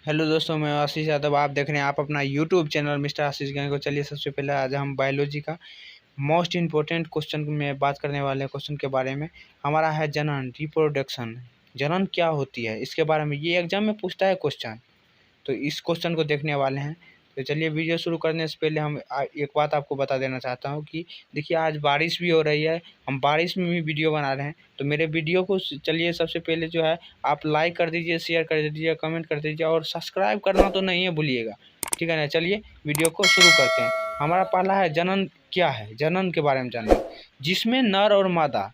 Hello दोस्तों, मैं आशीष यादव। आप देख रहे हैं आप अपना यूट्यूब चैनल मिस्टर आशीष गंगे को। चलिए, सबसे पहले आज हम बायोलॉजी का मोस्ट इम्पोर्टेंट क्वेश्चन में बात करने वाले हैं। क्वेश्चन के बारे में हमारा है जनन, रिप्रोडक्शन। जनन क्या होती है, इसके बारे में ये एग्जाम में पूछता है क्वेश्चन। तो इस क्वेश्चन को देखने वाले हैं। तो चलिए, वीडियो शुरू करने से पहले हम एक बात आपको बता देना चाहता हूँ कि देखिए, आज बारिश भी हो रही है। हम बारिश में भी वीडियो बना रहे हैं। तो मेरे वीडियो को चलिए सबसे पहले जो है आप लाइक कर दीजिए, शेयर कर दीजिए, कमेंट कर दीजिए और सब्सक्राइब करना तो नहीं है भूलिएगा, ठीक है ना। चलिए वीडियो को शुरू करते हैं। हमारा पहला है जनन क्या है। जनन के बारे में जानना, जिसमें नर और मादा।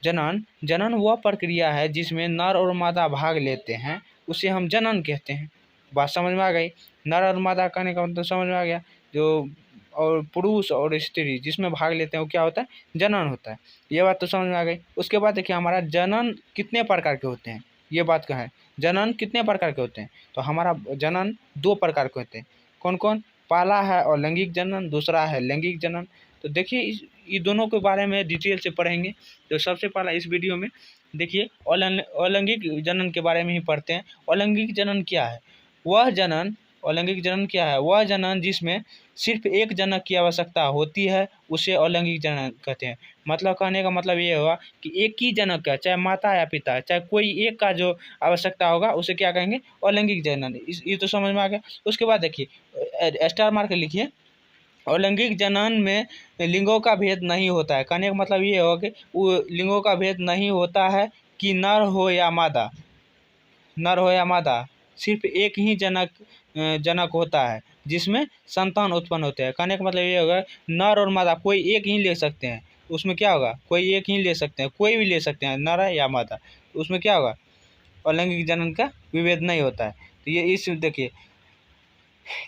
जनन वह प्रक्रिया है जिसमें नर और मादा भाग लेते हैं, उसे हम जनन कहते हैं। बात समझ में आ गई। नर और मादा कहने का मतलब समझ में आ गया। जो और पुरुष और स्त्री जिसमें भाग लेते हैं वो क्या होता है, जनन होता है। ये बात तो समझ में आ गई। उसके बाद देखिए, हमारा जनन कितने प्रकार के होते हैं, ये बात का है। जनन कितने प्रकार के होते हैं, तो हमारा जनन 2 प्रकार के होते हैं। कौन कौन? पहला है अलैंगिक जनन, दूसरा है लैंगिक जनन। तो देखिए, ये दोनों के बारे में डिटेल से पढ़ेंगे। तो सबसे पहला इस वीडियो में देखिए अलैंगिक जनन के बारे में ही पढ़ते हैं। अलैंगिक जनन क्या है? अलैंगिक जनन क्या है? वह जनन जिसमें सिर्फ एक जनक की आवश्यकता होती है, उसे अलैंगिक जनन कहते हैं। मतलब कहने का मतलब ये हुआ कि एक ही जनक का, चाहे माता या पिता, चाहे कोई एक का जो आवश्यकता होगा उसे क्या कहेंगे, अलैंगिक जनन। ये तो समझ में आ गया। उसके बाद देखिए, स्टार मार्क लिखिए। अलैंगिक जनन में लिंगों का भेद नहीं होता है। कहने का मतलब ये होगा कि वो लिंगों का भेद नहीं होता है कि नर हो या मादा, सिर्फ एक ही जनक होता है जिसमें संतान उत्पन्न होते हैं। कहने का मतलब ये होगा, नर और मादा कोई एक ही ले सकते हैं। उसमें क्या होगा, कोई एक ही ले सकते हैं, कोई भी ले सकते हैं, नर या मादा। उसमें क्या होगा, अलैंगिक जनन का विभेद नहीं होता है। तो ये इस देखिए,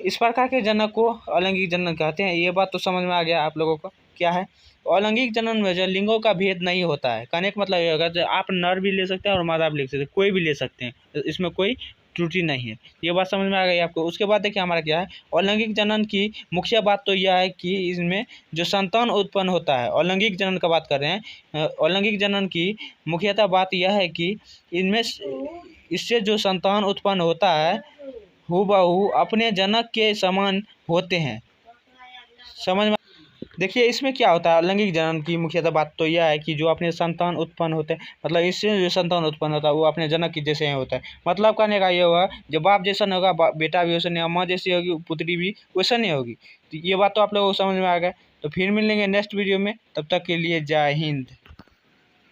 इस प्रकार के जनक को अलैंगिक जनन कहते हैं। ये बात तो समझ में आ गया आप लोगों को। क्या है अलैंगिक जनन में? जो लिंगों का भेद नहीं होता है। कहने का मतलब ये होगा, जो आप नर भी ले सकते हैं और मादा भी ले सकते हैं, कोई भी ले सकते हैं, तो इसमें कोई त्रुटि नहीं है। ये बात समझ में आ गई आपको। उसके बाद देखिए, हमारा क्या है अलैंगिक जनन की मुख्य बात तो यह है कि इसमें जो संतान उत्पन्न होता है, अलैंगिक जनन का बात कर रहे हैं। अलैंगिक जनन की मुख्यतः बात यह है कि इनमें इससे जो संतान उत्पन्न होता है हूबहू अपने जनक के समान होते हैं। समझ में? देखिए, इसमें क्या होता है, अलैंगिक जनन की मुख्यतः बात तो यह है कि जो अपने संतान उत्पन्न होते हैं, मतलब इससे जो संतान उत्पन्न होता है वो अपने जनक की जैसे ही होता है। मतलब कहने का ये हुआ, जब बाप जैसा नहीं होगा बेटा भी वैसा नहीं होगा, माँ जैसी होगी पुत्री भी वैसा नहीं होगी। तो ये बात तो आप लोगों को समझ में आ गया। तो फिर मिलेंगे नेक्स्ट वीडियो में, तब तक के लिए जय हिंद।